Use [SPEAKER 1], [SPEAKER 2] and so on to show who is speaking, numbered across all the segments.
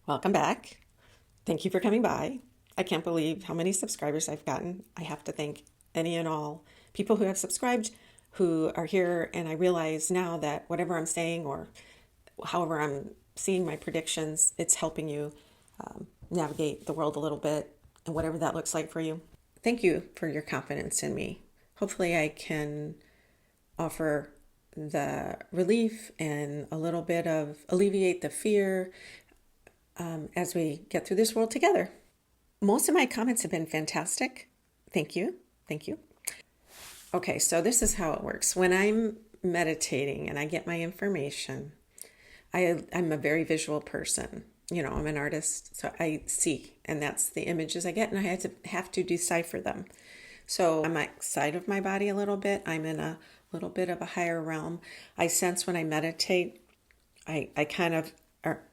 [SPEAKER 1] Welcome back. Thank you for coming by. I can't believe how many subscribers I've gotten. I have to thank any and all people who have subscribed, who are here, and I realize now that whatever I'm saying or however I'm seeing my predictions, it's helping you navigate the world a little bit and whatever that looks like for you. Thank you for your confidence in me. Hopefully I can offer the relief and a little bit of alleviate the fear as we get through this world together. Most of my comments have been fantastic. Thank you. Thank you. Okay, so this is how it works. When I'm meditating and I get my information, I'm a very visual person. I'm an artist, so I see, and that's the images I get, and I have to decipher them. So I'm outside of my body a little bit. I'm in a little bit of a higher realm. I sense when I meditate, I kind of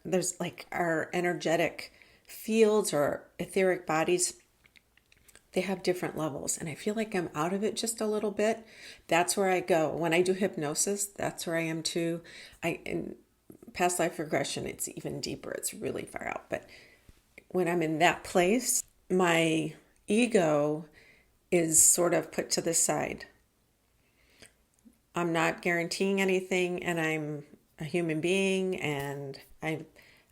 [SPEAKER 1] there's like our energetic fields or etheric bodies. They have different levels, and I feel like I'm out of it just a little bit. That's where I go. When I do hypnosis, that's where I am too. In past life regression, it's even deeper. It's really far out. But when I'm in that place, my ego is sort of put to the side. I'm not guaranteeing anything, and I'm a human being, and I have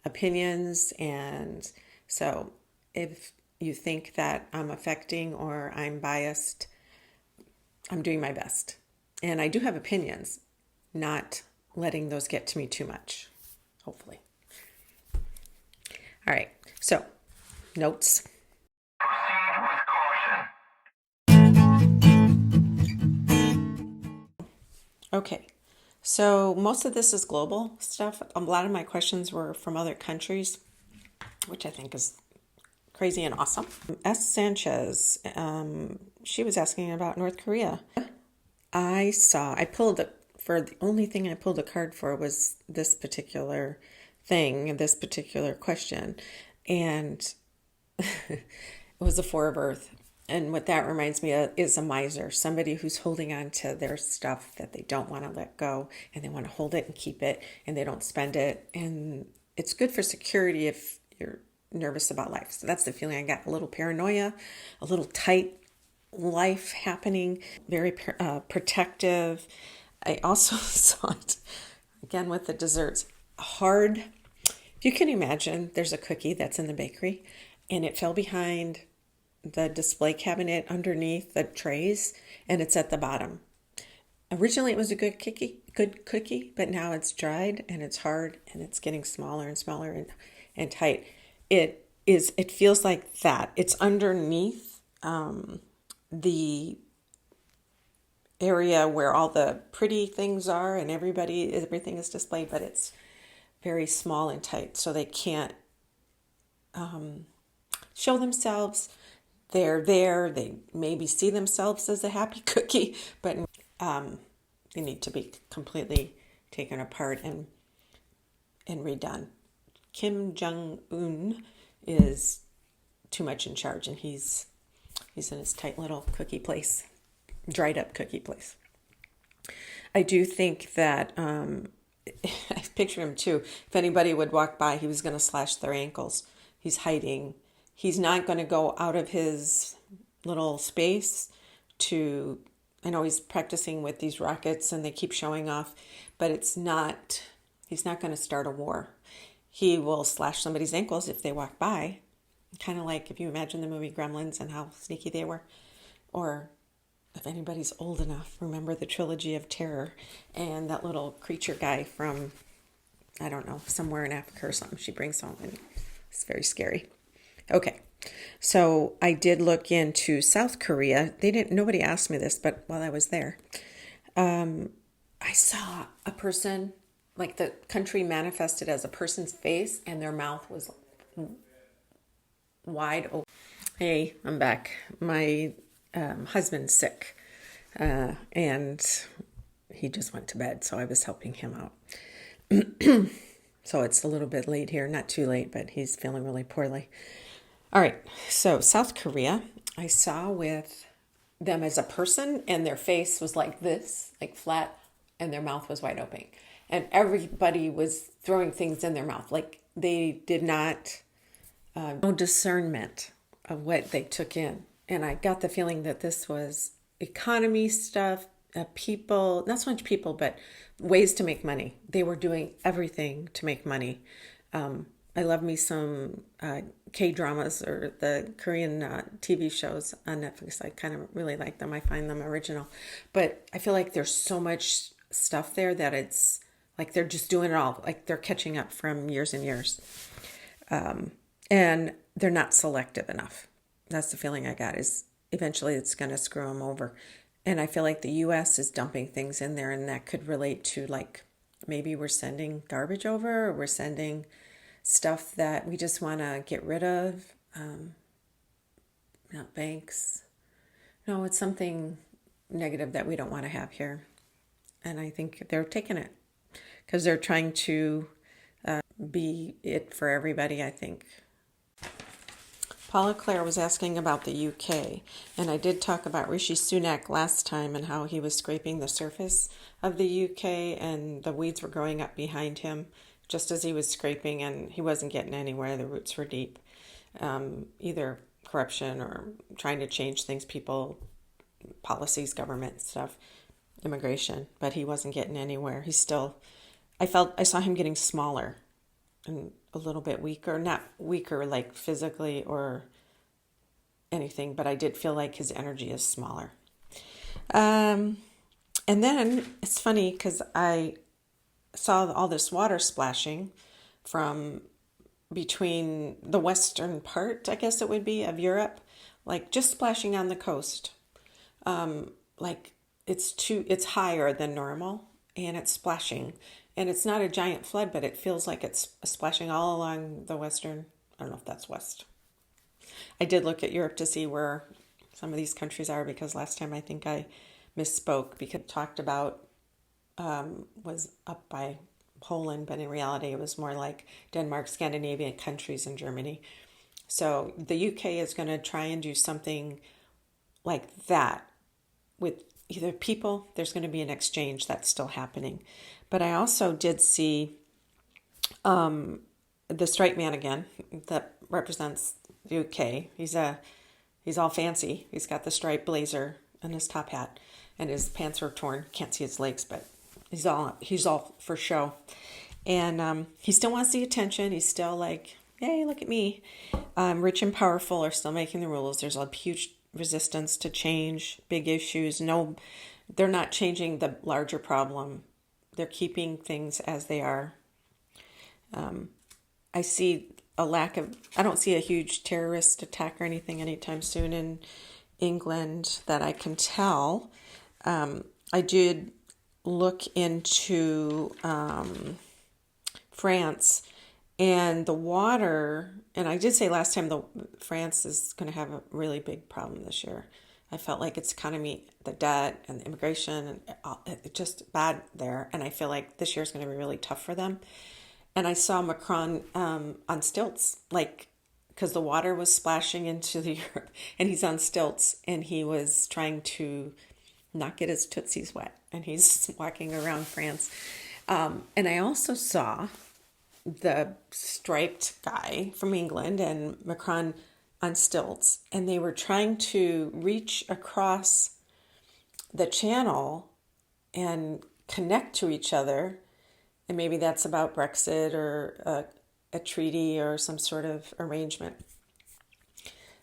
[SPEAKER 1] opinions. And so if you think that I'm affecting or I'm biased, I'm doing my best. And I do have opinions, not letting those get to me too much, hopefully. All right, so notes.
[SPEAKER 2] Proceed with caution.
[SPEAKER 1] Okay, so most of this is global stuff. A lot of my questions were from other countries, which I think is crazy and awesome. S. Sanchez, she was asking about North Korea. The only thing I pulled a card for was this particular thing, this particular question. And it was the Four of Earth. And what that reminds me of is a miser, somebody who's holding on to their stuff that they don't want to let go, and they want to hold it and keep it, and they don't spend it. And it's good for security if you're nervous about life. So that's the feeling I got. A little paranoia, a little tight life happening, very protective. I also saw it again with the desserts. Hard. If you can imagine, there's a cookie that's in the bakery and it fell behind the display cabinet underneath the trays, and it's at the bottom. Originally it was a good cookie, but now it's dried and it's hard and it's getting smaller and smaller and tight. It feels like that. It's underneath the area where all the pretty things are and everything is displayed, but it's very small and tight, so they can't show themselves. They're there. They maybe see themselves as a happy cookie, but they need to be completely taken apart and redone. Kim Jong-un is too much in charge, and he's in his tight little cookie place, dried up cookie place. I do think that I picture him too. If anybody would walk by, he was going to slash their ankles. He's hiding. He's not going to go out of his little space to, I know he's practicing with these rockets and they keep showing off, but he's not going to start a war. He will slash somebody's ankles if they walk by. Kind of like if you imagine the movie Gremlins and how sneaky they were. Or if anybody's old enough, remember the trilogy of terror and that little creature guy from, I don't know, somewhere in Africa or something she brings home, and it's very scary. Okay, so I did look into South Korea. Nobody asked me this, but while I was there, I saw a person, like the country manifested as a person's face and their mouth was wide open. Hey, I'm back. My husband's sick, and he just went to bed, so I was helping him out. So it's a little bit late here, not too late, but he's feeling really poorly. All right, so South Korea, I saw with them as a person, and their face was like this, like flat, and their mouth was wide open. And everybody was throwing things in their mouth, like they did not, no discernment of what they took in. And I got the feeling that this was economy stuff, people, not so much people, but ways to make money. They were doing everything to make money. I love me some K-dramas or the Korean TV shows on Netflix. I kind of really like them. I find them original. But I feel like there's so much stuff there that it's like they're just doing it all. Like they're catching up from years and years. And they're not selective enough. That's the feeling I got, is eventually it's going to screw them over. And I feel like the U.S. is dumping things in there, and that could relate to like maybe we're sending garbage over, or we're sending stuff that we just want to get rid of. Not banks. No, it's something negative that we don't want to have here. And I think they're taking it because they're trying to be it for everybody, I think. Paula Claire was asking about the UK, and I did talk about Rishi Sunak last time and how he was scraping the surface of the UK and the weeds were growing up behind him just as he was scraping, and he wasn't getting anywhere. The roots were deep. Either corruption or trying to change things, people, policies, government stuff, immigration, but he wasn't getting anywhere. He's still, I saw him getting smaller and a little bit weaker, not weaker like physically or anything, but I did feel like his energy is smaller. And then it's funny because I saw all this water splashing from between the western part, I guess it would be, of Europe, like just splashing on the coast. Like it's higher than normal and it's splashing. And it's not a giant flood, but it feels like it's splashing all along the western. I don't know if that's west. I did look at Europe to see where some of these countries are, because last time I think I misspoke because talked about was up by Poland, but in reality it was more like Denmark, Scandinavian countries, and Germany. So the UK is going to try and do something like that with either people. There's going to be an exchange that's still happening. But I also did see the striped man again that represents the UK. He's all fancy. He's got the striped blazer and his top hat, and his pants are torn. Can't see his legs, but he's all for show. And he still wants the attention. He's still like, hey, look at me. Rich and powerful are still making the rules. There's a huge resistance to change, big issues. No, they're not changing the larger problem. They're keeping things as they are. I don't see a huge terrorist attack or anything anytime soon in England that I can tell. I did look into France and the water, and I did say last time France is going to have a really big problem this year. I felt like its economy, the debt and the immigration, and it's just bad there. And I feel like this year is going to be really tough for them. And I saw Macron on stilts, like, because the water was splashing into the Europe, and he's on stilts, and he was trying to not get his tootsies wet, and he's walking around France. And I also saw the striped guy from England and Macron on stilts, and they were trying to reach across the channel and connect to each other. And maybe that's about Brexit or a treaty or some sort of arrangement.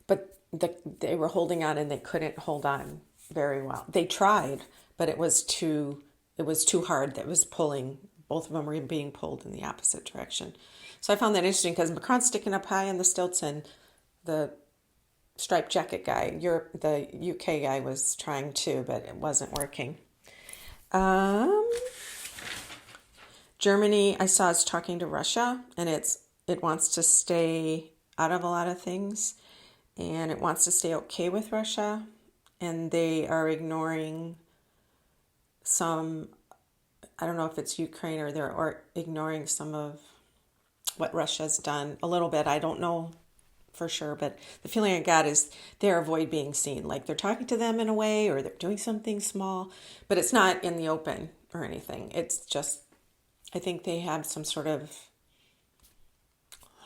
[SPEAKER 1] But they were holding on, and they couldn't hold on very well. They tried, but it was too hard. That was pulling. Both of them were being pulled in the opposite direction. So I found that interesting because Macron's sticking up high on the stilts, and the striped jacket guy, the UK guy, was trying to, but it wasn't working. Germany, I saw, is talking to Russia, and it wants to stay out of a lot of things, and it wants to stay okay with Russia, and they are ignoring some, I don't know if it's Ukraine, or they're ignoring some of what Russia's done a little bit. I don't know for sure, but the feeling I got is they avoid being seen. Like they're talking to them in a way, or they're doing something small, but it's not in the open or anything. It's just, I think they have some sort of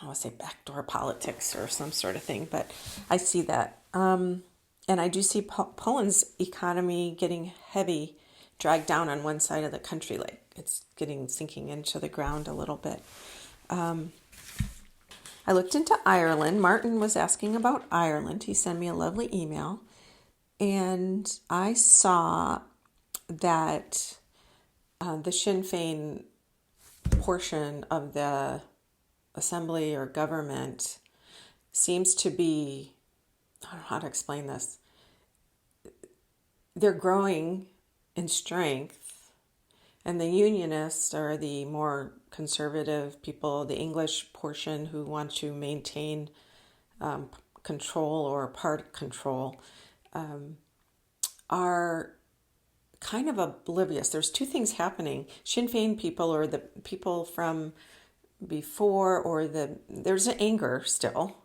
[SPEAKER 1] I don't want to say backdoor politics or some sort of thing, but I see that. And I do see Poland's economy getting heavy, dragged down on one side of the country, like it's getting sinking into the ground a little bit. I looked into Ireland. Martin was asking about Ireland. He sent me a lovely email. And I saw that the Sinn Féin portion of the assembly or government seems to be, I don't know how to explain this. They're growing in strength, and the unionists are the more conservative people, the English portion who want to maintain control or part control, are kind of oblivious. There's two things happening. Sinn Féin people, or the people from before, or there's an anger still,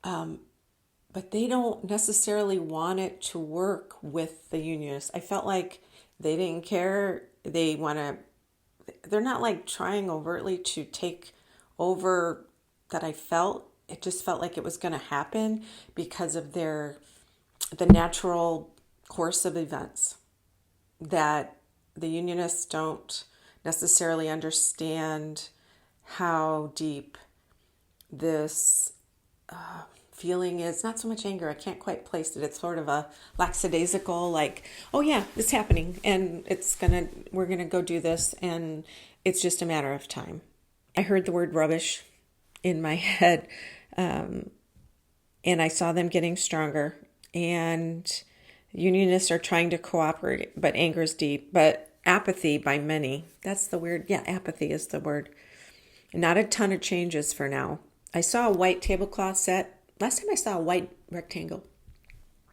[SPEAKER 1] but they don't necessarily want it to work with the unionists. I felt like they didn't care. They're not like trying overtly to take over that I felt. It just felt like it was going to happen because of the natural course of events, that the unionists don't necessarily understand how deep this feeling is. Not so much anger, I can't quite place it. It's sort of a lackadaisical, like, oh yeah, it's happening and we're gonna go do this, and it's just a matter of time. I heard the word rubbish in my head, and I saw them getting stronger, and unionists are trying to cooperate, but anger is deep, but apathy by many. That's the word. Yeah, apathy is the word. Not a ton of changes for now. I saw a white tablecloth set. Last time I saw a white rectangle.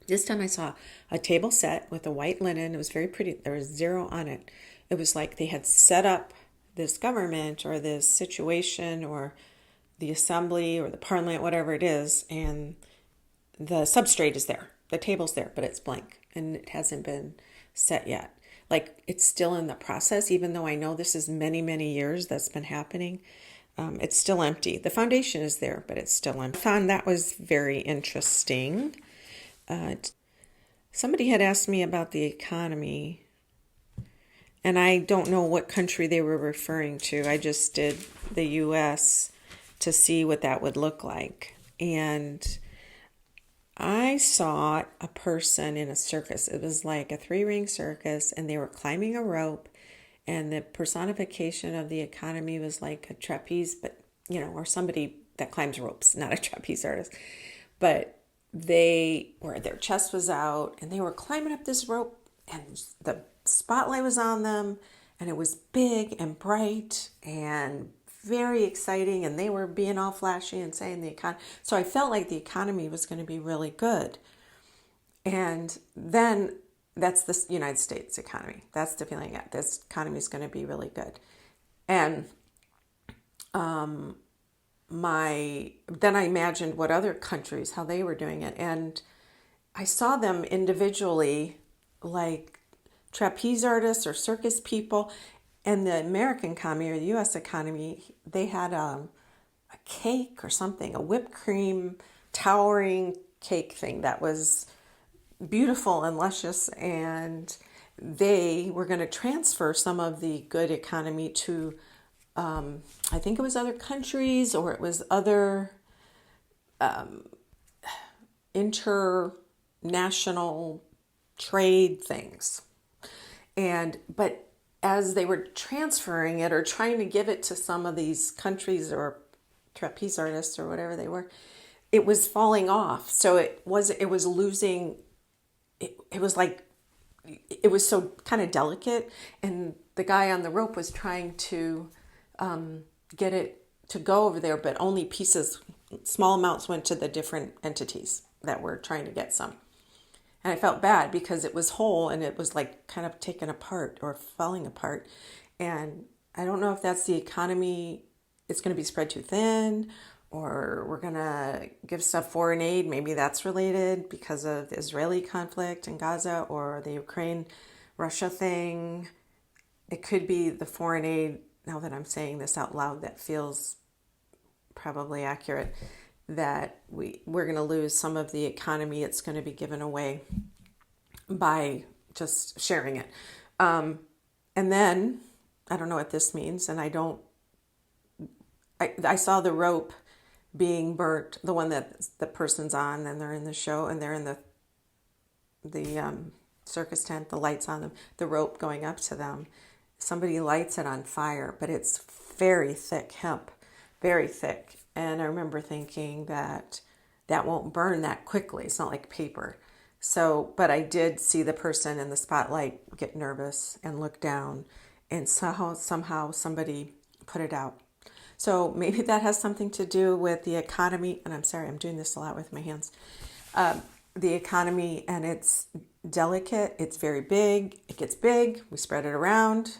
[SPEAKER 1] This time I saw a table set with a white linen. It was very pretty. There was zero on it. It was like they had set up this government or this situation or the assembly or the parliament, whatever it is, and the substrate is there. The table's there, but it's blank and it hasn't been set yet. Like, it's still in the process, even though I know this is many, many years that's been happening. It's still empty. The foundation is there, but it's still empty. I found that was very interesting. Somebody had asked me about the economy, and I don't know what country they were referring to. I just did the U.S. to see what that would look like. And I saw a person in a circus. It was like a 3-ring circus, and they were climbing a rope, and the personification of the economy was like a trapeze, but, or somebody that climbs ropes, not a trapeze artist. But their chest was out, and they were climbing up this rope, and the spotlight was on them, and it was big and bright and very exciting, and they were being all flashy and saying the economy. So I felt like the economy was going to be really good. And then that's the United States economy. That's the feeling I got. This economy is going to be really good. And then I imagined what other countries, how they were doing it. And I saw them individually, like trapeze artists or circus people. And the American economy or the U.S. economy, they had a cake or something, a whipped cream towering cake thing that was beautiful and luscious, and they were going to transfer some of the good economy to, I think it was other countries, or it was other international trade things. But as they were transferring it or trying to give it to some of these countries or trapeze artists or whatever they were, it was falling off. So it was losing. It was like, it was so kind of delicate, and the guy on the rope was trying to get it to go over there, but only pieces, small amounts went to the different entities that were trying to get some. And I felt bad because it was whole and it was like kind of taken apart or falling apart. And I don't know if that's the economy, it's going to be spread too thin, or we're going to give stuff foreign aid. Maybe that's related because of the Israeli conflict in Gaza or the Ukraine-Russia thing. It could be the foreign aid, now that I'm saying this out loud, that feels probably accurate, that we're going to lose some of the economy. It's going to be given away by just sharing it. And then, I don't know what this means, and I saw the rope being burnt, the one that the person's on, and they're in the show, and they're in the circus tent, the lights on them, the rope going up to them. Somebody lights it on fire, but it's very thick hemp, very thick. And I remember thinking that won't burn that quickly. It's not like paper. So, but I did see the person in the spotlight get nervous and look down, and somehow somebody put it out. So maybe that has something to do with the economy. And I'm sorry, I'm doing this a lot with my hands. The economy, and it's delicate. It's very big. It gets big. We spread it around.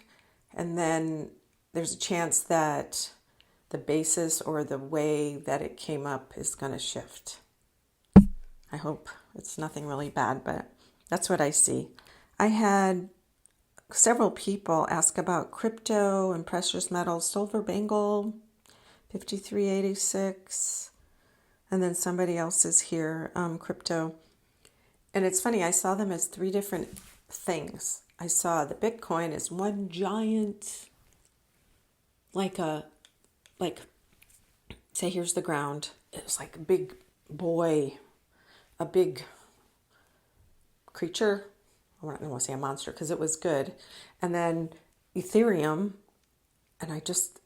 [SPEAKER 1] And then there's a chance that the basis or the way that it came up is going to shift. I hope it's nothing really bad, but that's what I see. I had several people ask about crypto and precious metals, silver bangle, 5386. And then somebody else is here, crypto. And it's funny, I saw them as three different things. I saw the Bitcoin as one giant, say here's the ground. It was like a big boy, a big creature. I don't want to say a monster because it was good. And then Ethereum, and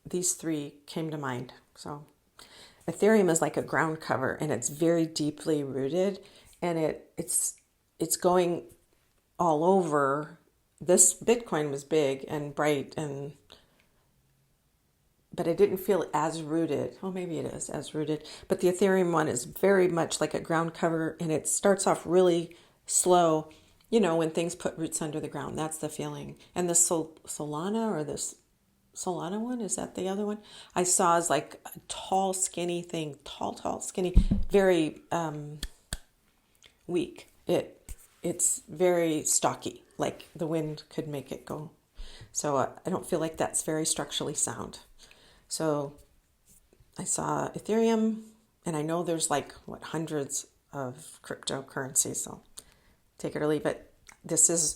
[SPEAKER 1] these three came to mind. So Ethereum is like a ground cover, and it's very deeply rooted, and it's going all over. This Bitcoin was big and bright, but it didn't feel as rooted. Oh, maybe it is as rooted. But the Ethereum one is very much like a ground cover, and it starts off really slow. You know, when things put roots under the ground, that's the feeling. And the Solana or this Solana one, is that the other one? I saw as like a tall, skinny thing. Tall, skinny, very weak. It's very stocky, like the wind could make it go. So I don't feel like that's very structurally sound. So I saw Ethereum, and I know there's hundreds of cryptocurrencies, so take it or leave it. This is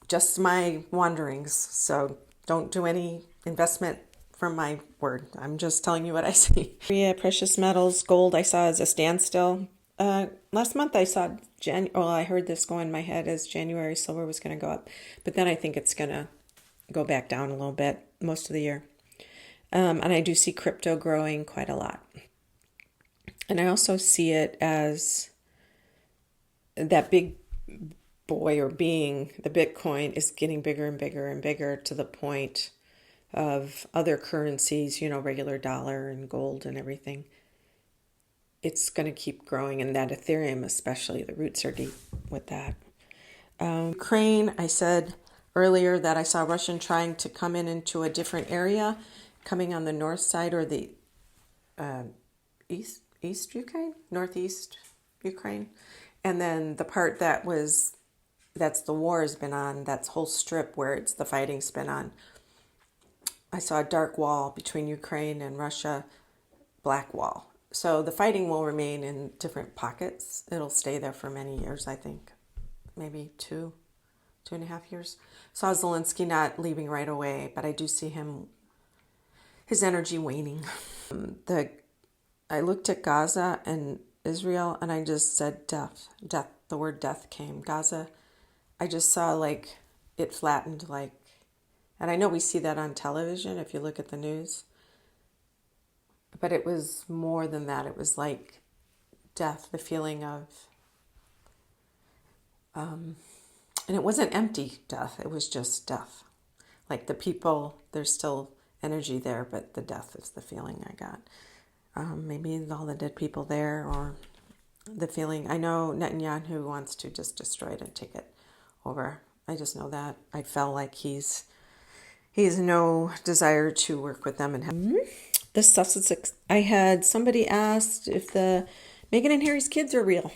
[SPEAKER 1] just my wanderings, so don't do any investment from my word. I'm just telling you what I see. Yeah, precious metals, gold I saw as a standstill. Last month I saw I heard this go in my head as January silver was going to go up, but then I think it's going to go back down a little bit most of the year. And I do see crypto growing quite a lot. And I also see it as that big boy or being, the Bitcoin, is getting bigger and bigger and bigger to the point of other currencies, regular dollar and gold and everything. It's going to keep growing, and that Ethereum especially, the roots are deep with that. Ukraine, I said earlier that I saw Russian trying to come into a different area, coming on the north side or the east Ukraine, northeast Ukraine. And then the part that's the war has been on, that whole strip where it's the fighting's been on. I saw a dark wall between Ukraine and Russia, black wall. So the fighting will remain in different pockets. It'll stay there for many years, I think. Maybe 2.5 years. Saw Zelensky not leaving right away, but I do see his energy waning. I looked at Gaza and Israel, and I just said death. The word death came. Gaza, I just saw it flattened, and I know we see that on television if you look at the news. But it was more than that. It was like death, the feeling of, and it wasn't empty death. It was just death. Like the people, there's still energy there, but the death is the feeling I got. Maybe all the dead people there, or the feeling. I know Netanyahu wants to just destroy it and take it over. I just know that. I felt like he has no desire to work with them and have. The Sussex. I had somebody asked if the Meghan and Harry's kids are real.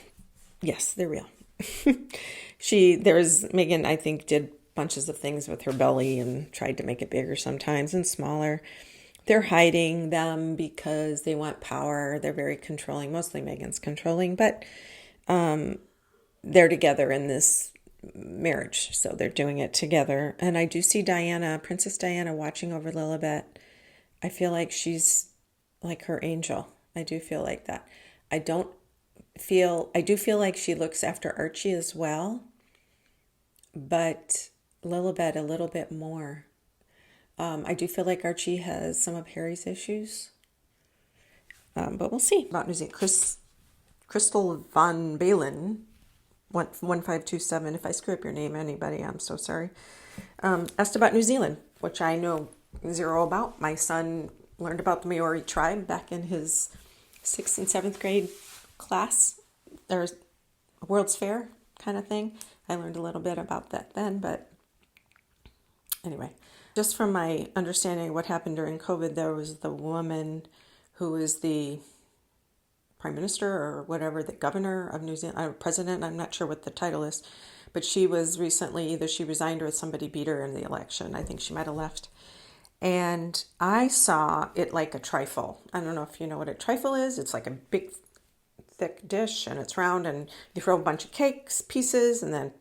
[SPEAKER 1] Yes, they're real. Meghan, I think, did bunches of things with her belly and tried to make it bigger sometimes and smaller. they're hiding them because they want power. They're very controlling. Mostly Megan's controlling, but they're together in this marriage, so they're doing it together. And I do see Diana, Princess Diana, watching over Lilibet. I feel like she's like her angel. I do feel like that. I do feel like she looks after Archie as well, but Lilibet a little bit more. I do feel like Archie has some of Harry's issues, but we'll see. About New Zealand, Crystal Von Balen, 1527. If I screw up your name, anybody, I'm so sorry. Asked about New Zealand, which I know zero about. My son learned about the Maori tribe back in his 6th and 7th grade class. There's a World's Fair kind of thing. I learned a little bit about that then, but anyway, just from my understanding of what happened during COVID, there was the woman who is the prime minister or whatever, the governor of New Zealand, president, I'm not sure what the title is, but she was recently, either she resigned or somebody beat her in the election. I think she might have left. And I saw it like a trifle. I don't know if you know what a trifle is. It's like a big, thick dish, and it's round, and you throw a bunch of cakes, pieces, and then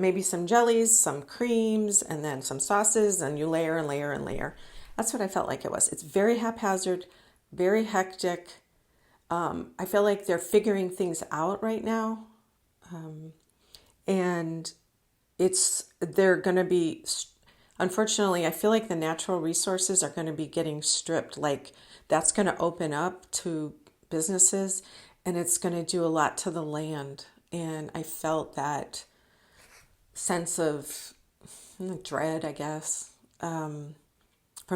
[SPEAKER 1] maybe some jellies, some creams, and then some sauces, and you layer and layer and layer. That's what I felt like it was. It's very haphazard, very hectic. I feel like they're figuring things out right now. And they're going to be, unfortunately, I feel like the natural resources are going to be getting stripped. Like that's going to open up to businesses, and it's going to do a lot to the land. And I felt that sense of dread, I guess, from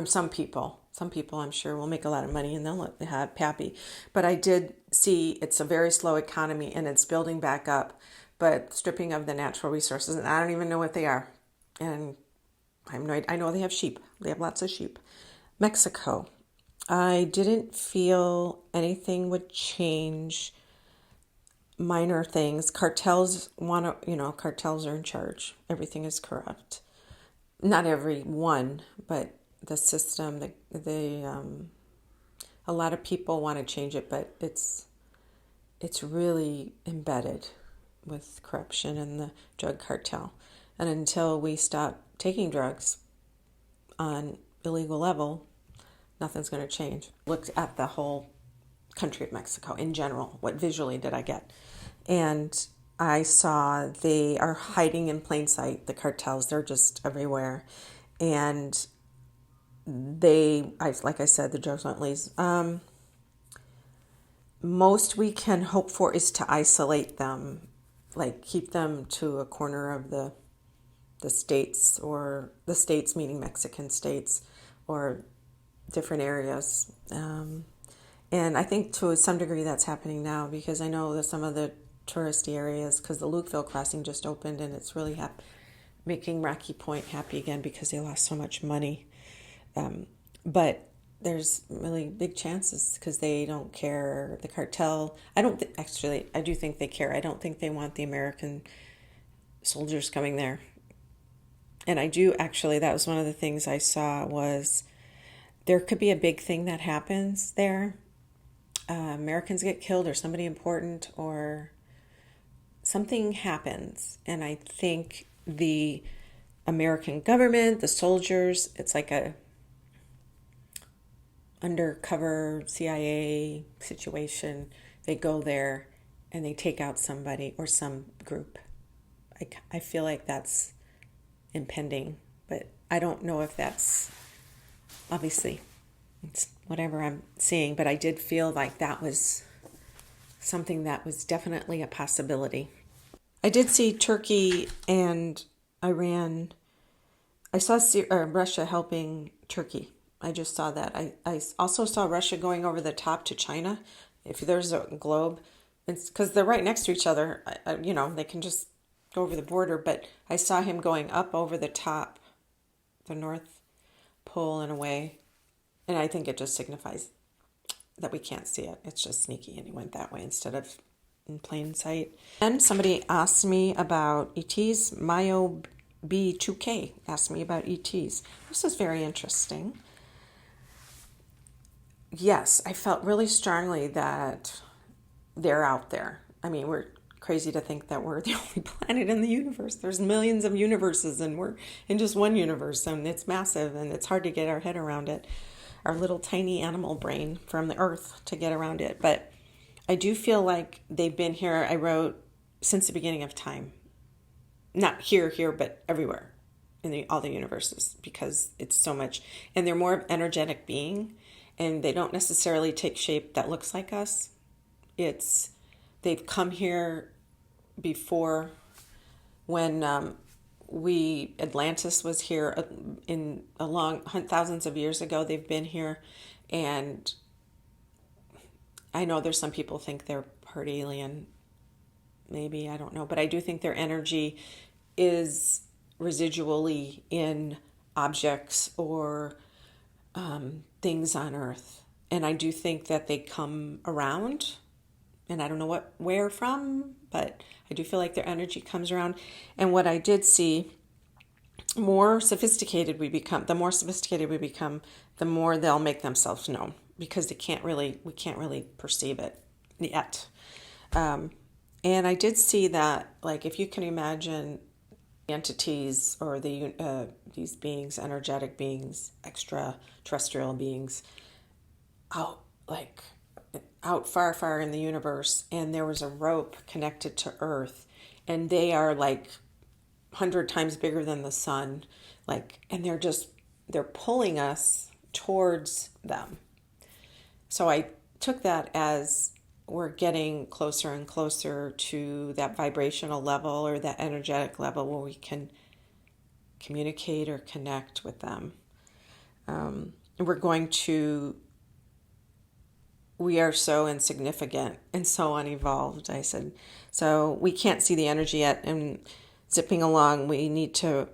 [SPEAKER 1] some people. Some people, I'm sure, will make a lot of money and they'll be happy. But I did see it's a very slow economy and it's building back up, but stripping of the natural resources. And I don't even know what they are. And I know they have sheep. They have lots of sheep. Mexico. I didn't feel anything would change. Minor things. Cartels cartels are in charge. Everything is corrupt. Not every one, but the system, a lot of people want to change it, but it's really embedded with corruption and the drug cartel. And until we stop taking drugs on illegal level, nothing's going to change. Looked at the whole country of Mexico in general. What visually did I get? And I saw they are hiding in plain sight. The cartels, they're just everywhere. And like I said, the drugs aren't least. Most we can hope for is to isolate them, like keep them to a corner of the states, or the states meaning Mexican states, or different areas. And I think to some degree that's happening now, because I know that some of the touristy areas, because the Lukeville crossing just opened, and it's really making Rocky Point happy again because they lost so much money. But there's really big chances because they don't care. The cartel, I do think they care. I don't think they want the American soldiers coming there. And that was one of the things I saw, was there could be a big thing that happens there. Americans get killed, or somebody important, or something happens. And I think the American government, the soldiers, it's like a undercover CIA situation. They go there and they take out somebody or some group. I feel like that's impending, but I don't know if that's, obviously, it's whatever I'm seeing, but I did feel like that was something that was definitely a possibility. I did see Turkey and Iran. I saw Russia helping Turkey. I just saw that. I also saw Russia going over the top to China. If there's a globe, it's because they're right next to each other. They can just go over the border. But I saw him going up over the top, the North Pole in a way. And I think it just signifies that we can't see it. It's just sneaky, and he went that way instead of in plain sight. And somebody asked me about ETs. Mayo B2K asked me about ETs. This is very interesting. yes, I felt really strongly that they're out there. I mean, we're crazy to think that we're the only planet in the universe. There's millions of universes, and we're in just one universe, and it's massive, and it's hard to get our head around it. Our little tiny animal brain from the earth to get around it. But I do feel like they've been here, I wrote, since the beginning of time. Not here, but everywhere in all the universes, because it's so much. And they're more of energetic being, and they don't necessarily take shape that looks like us. It's they've come here before, when Atlantis was here, in a long thousands of years ago. They've been here, and I know there's some people think they're part alien, maybe, I don't know, but I do think their energy is residually in objects or things on Earth, and I do think that they come around, and I don't know where from, but I do feel like their energy comes around. And what I did see, more sophisticated we become, the more sophisticated we become, the more they'll make themselves known, because we can't really perceive it yet. And I did see that, like, if you can imagine entities, or these beings, energetic beings, extraterrestrial beings, out like out far in the universe, and there was a rope connected to Earth, and they are like 100 times bigger than the sun, like, and they're pulling us towards them. So I took that as we're getting closer and closer to that vibrational level, or that energetic level, where we can communicate or connect with them. And we are so insignificant and so unevolved, I said. So we can't see the energy yet, and zipping along, we need to,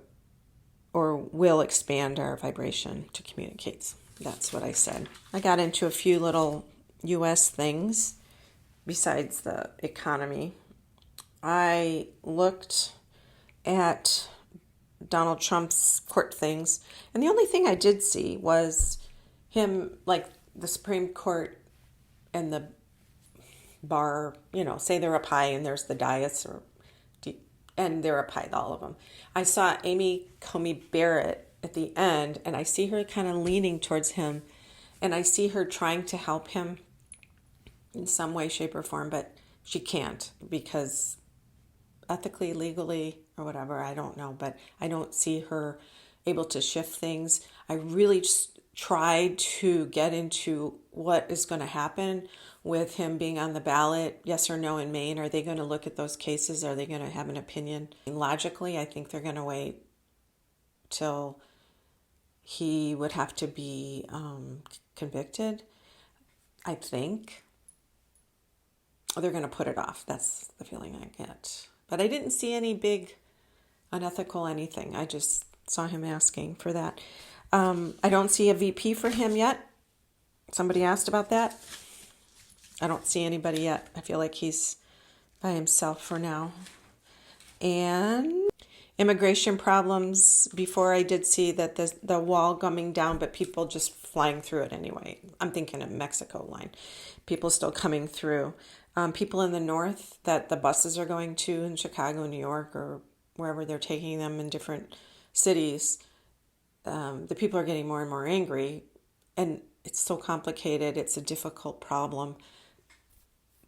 [SPEAKER 1] or will expand our vibration to communicate. That's what I said. I got into a few little U.S. things besides the economy. I looked at Donald Trump's court things, and the only thing I did see was him, like, the Supreme Court and the bar, say they're up high and there's the dais, and they're up high, all of them. I saw Amy Coney Barrett at the end, and I see her kind of leaning towards him, and I see her trying to help him in some way, shape, or form, but she can't, because ethically, legally, or whatever, I don't know, but I don't see her able to shift things. I really just tried to get into what is going to happen with him being on the ballot, yes or no, in Maine. Are they going to look at those cases? Are they going to have an opinion? Logically, I think they're going to wait till he would have to be convicted. I think they're going to put it off. That's the feeling I get. But I didn't see any big unethical anything. I just saw him asking for that. I don't see a VP for him yet. Somebody asked about that. I don't see anybody yet. I feel like he's by himself for now. And immigration problems. Before, I did see that the wall coming down, but people just flying through it anyway. I'm thinking of Mexico line. People still coming through. People in the north that the buses are going to in Chicago, New York, or wherever they're taking them in different cities. The people are getting more and more angry, and it's so complicated. It's a difficult problem,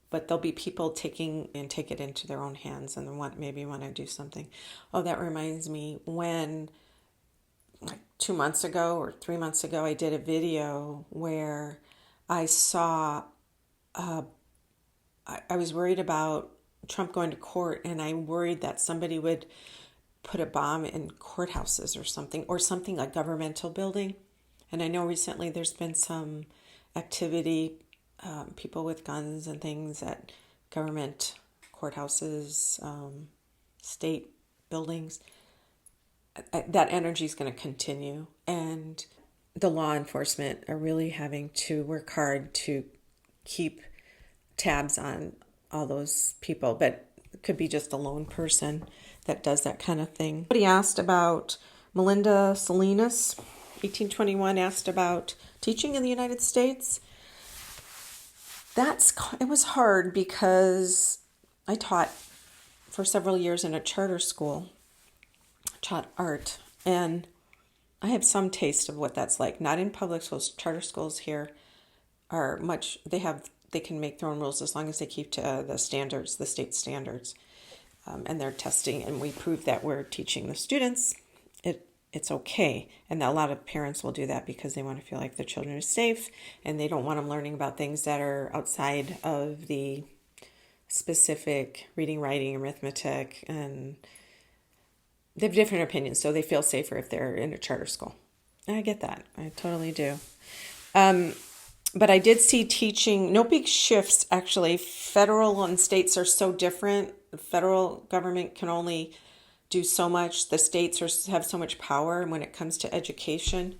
[SPEAKER 1] but there'll be people take it into their own hands and maybe want to do something. Oh, that reminds me, when like 2 months ago or 3 months ago, I did a video where I saw, I was worried about Trump going to court, and I worried that somebody would put a bomb in courthouses or something, a governmental building. And I know recently there's been some activity, people with guns and things at government courthouses, state buildings. That energy is going to continue, and the law enforcement are really having to work hard to keep tabs on all those people, but it could be just a lone person that does that kind of thing. Somebody asked about Melinda Salinas, 1821, asked about teaching in the United States. It was hard because I taught for several years in a charter school, taught art, and I have some taste of what that's like. Not in public schools. Charter schools here are much, they can make their own rules as long as they keep to the standards, the state standards, and they're testing, and we prove that we're teaching the students. It's okay, and a lot of parents will do that because they want to feel like their children are safe, and they don't want them learning about things that are outside of the specific reading, writing, arithmetic, and they have different opinions, so they feel safer if they're in a charter school. And I get that. I totally do. But I did see teaching, no big shifts actually. Federal and states are so different. The federal government can only do so much. The states have so much power when it comes to education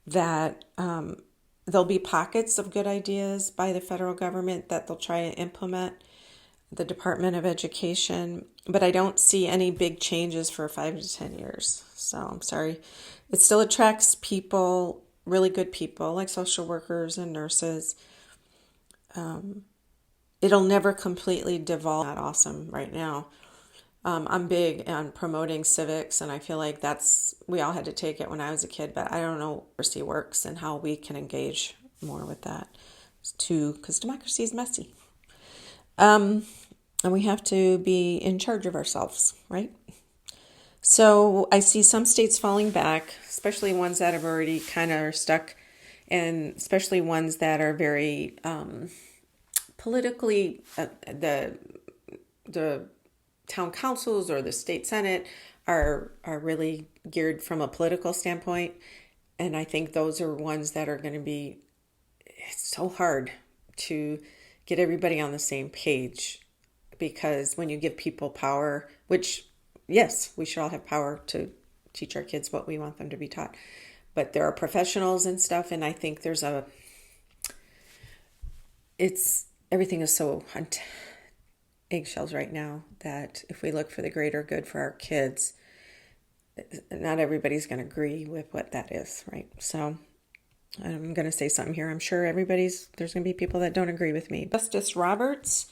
[SPEAKER 1] that there'll be pockets of good ideas by the federal government that they'll try to implement, the Department of Education, but I don't see any big changes for 5 to 10 years. So I'm sorry. It still attracts people, really good people like social workers and nurses. It'll never completely devolve. Not awesome right now. I'm big on promoting civics, and I feel like we all had to take it when I was a kid, but I don't know how democracy works and how we can engage more with that because democracy is messy. And we have to be in charge of ourselves, right? So I see some states falling back, especially ones that have already kind of are stuck, and especially ones that are very politically, the town councils or the state senate are really geared from a political standpoint. And I think those are ones that are going to be, it's so hard to get everybody on the same page, because when you give people power, which, yes, we should all have power to teach our kids what we want them to be taught, but there are professionals and stuff, and I think everything is so on eggshells right now that if we look for the greater good for our kids, not everybody's going to agree with what that is, right? So I'm going to say something here. I'm sure there's going to be people that don't agree with me. Justice Roberts,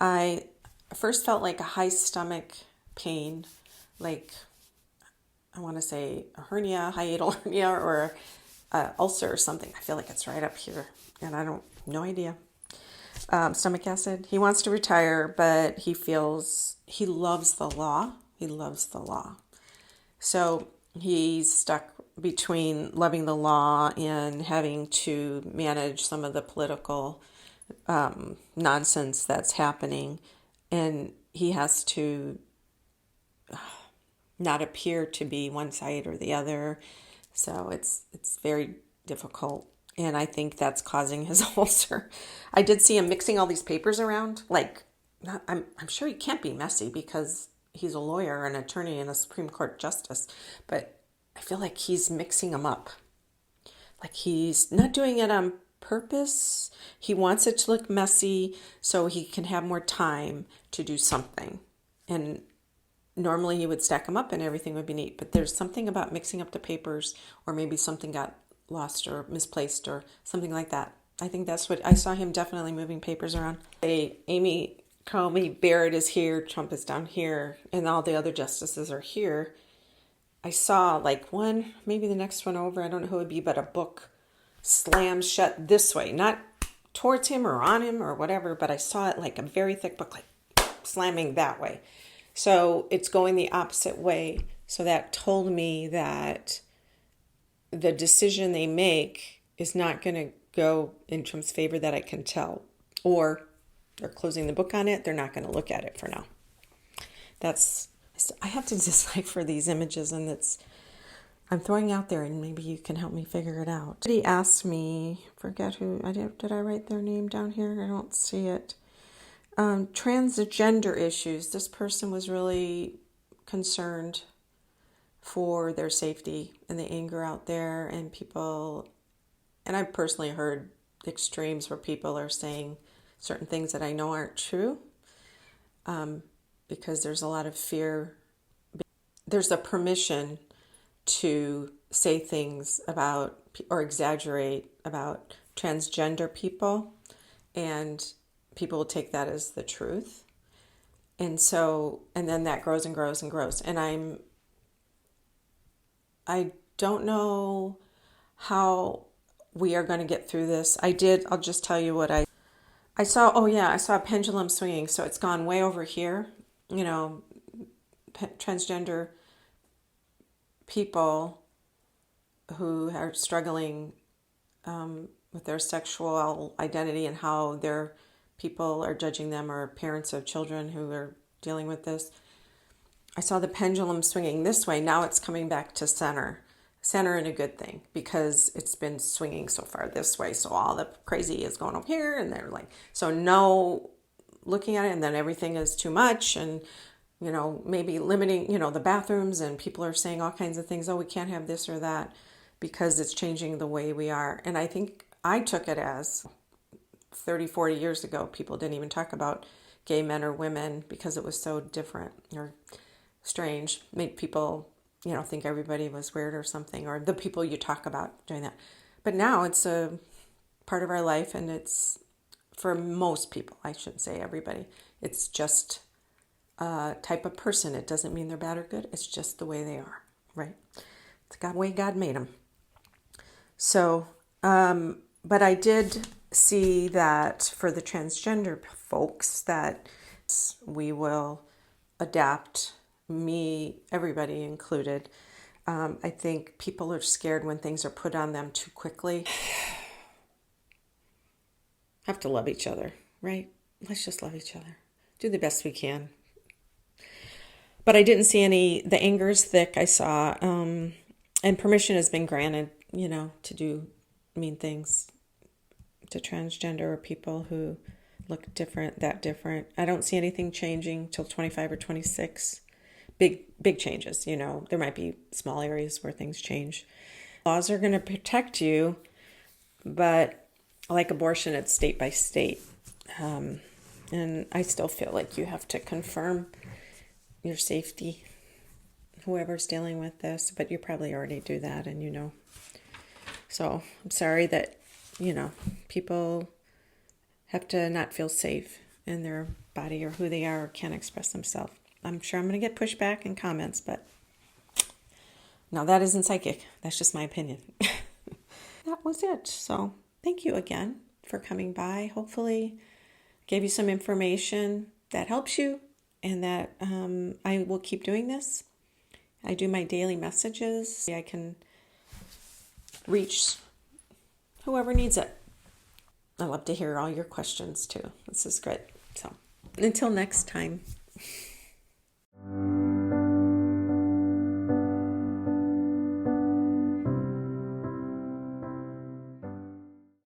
[SPEAKER 1] I first felt like a high stomach pain, like I want to say a hernia, hiatal hernia, or ulcer or something. I feel like it's right up here, and no idea. Stomach acid. He wants to retire, but he loves the law. He loves the law. So he's stuck between loving the law and having to manage some of the political nonsense that's happening. And he has to not appear to be one side or the other. So it's very difficult. And I think that's causing his ulcer. I did see him mixing all these papers around. I'm sure he can't be messy because he's a lawyer, an attorney, and a Supreme Court justice. But I feel like he's mixing them up. Like he's not doing it on purpose. He wants it to look messy so he can have more time to do something. And normally he would stack them up and everything would be neat. But there's something about mixing up the papers, or maybe something got lost or misplaced or something like that. I think that's what I saw him definitely moving papers around. Amy Coney Barrett is here, Trump is down here, and all the other justices are here. I saw one, maybe the next one over, I don't know who it would be, but a book slammed shut this way, not towards him or on him or whatever, but I saw it like a very thick book, slamming that way. So it's going the opposite way. So that told me that the decision they make is not going to go in Trump's favor, that I can tell. Or they're closing the book on it. They're not going to look at it for now. I have to decipher these images, and I'm throwing out there, and maybe you can help me figure it out. He asked me, forget who, did I write their name down here? I don't see it. Transgender issues. This person was really concerned for their safety and the anger out there, and people, and I've personally heard extremes where people are saying certain things that I know aren't true, because there's a lot of fear. There's a permission to say things about or exaggerate about transgender people, and people will take that as the truth. And so, and then that grows and grows and grows. And I don't know how we are going to get through this. I'll just tell you what I saw. Oh yeah, I saw a pendulum swinging. So it's gone way over here. You know, transgender people who are struggling with their sexual identity and how their people are judging them, or parents of children who are dealing with this. I saw the pendulum swinging this way. Now it's coming back to center in a good thing, because it's been swinging so far this way. So all the crazy is going up here, and they're like, so no looking at it, and then everything is too much, and maybe limiting, the bathrooms, and people are saying all kinds of things. Oh, we can't have this or that because it's changing the way we are. And I think I took it as 30, 40 years ago, people didn't even talk about gay men or women because it was so different or strange. Made people, think everybody was weird or something, or the people you talk about doing that. But now it's a part of our life, and it's, for most people, I shouldn't say everybody, it's just a type of person. It doesn't mean they're bad or good. It's just the way they are, right? It's the way God made them. So, but I did see that for the transgender folks, that we will adapt, me, everybody included. I think people are scared when things are put on them too quickly. Have to love each other, right? Let's just love each other. Do the best we can. But I didn't see the anger is thick, I saw, and permission has been granted, to do mean things to transgender or people who look different, that different. I don't see anything changing till 25 or 26. Big changes, there might be small areas where things change. Laws are going to protect you, but like abortion, it's state by state. And I still feel like you have to confirm your safety, whoever's dealing with this, but you probably already do that, and So I'm sorry that, people have to not feel safe in their body or who they are, or can't express themselves. I'm sure I'm going to get pushback in comments, but no, that isn't psychic. That's just my opinion. That was it. So thank you again for coming by. Hopefully gave you some information that helps you, and that I will keep doing this. I do my daily messages. I can reach whoever needs it. I love to hear all your questions too. This is great. So until next time.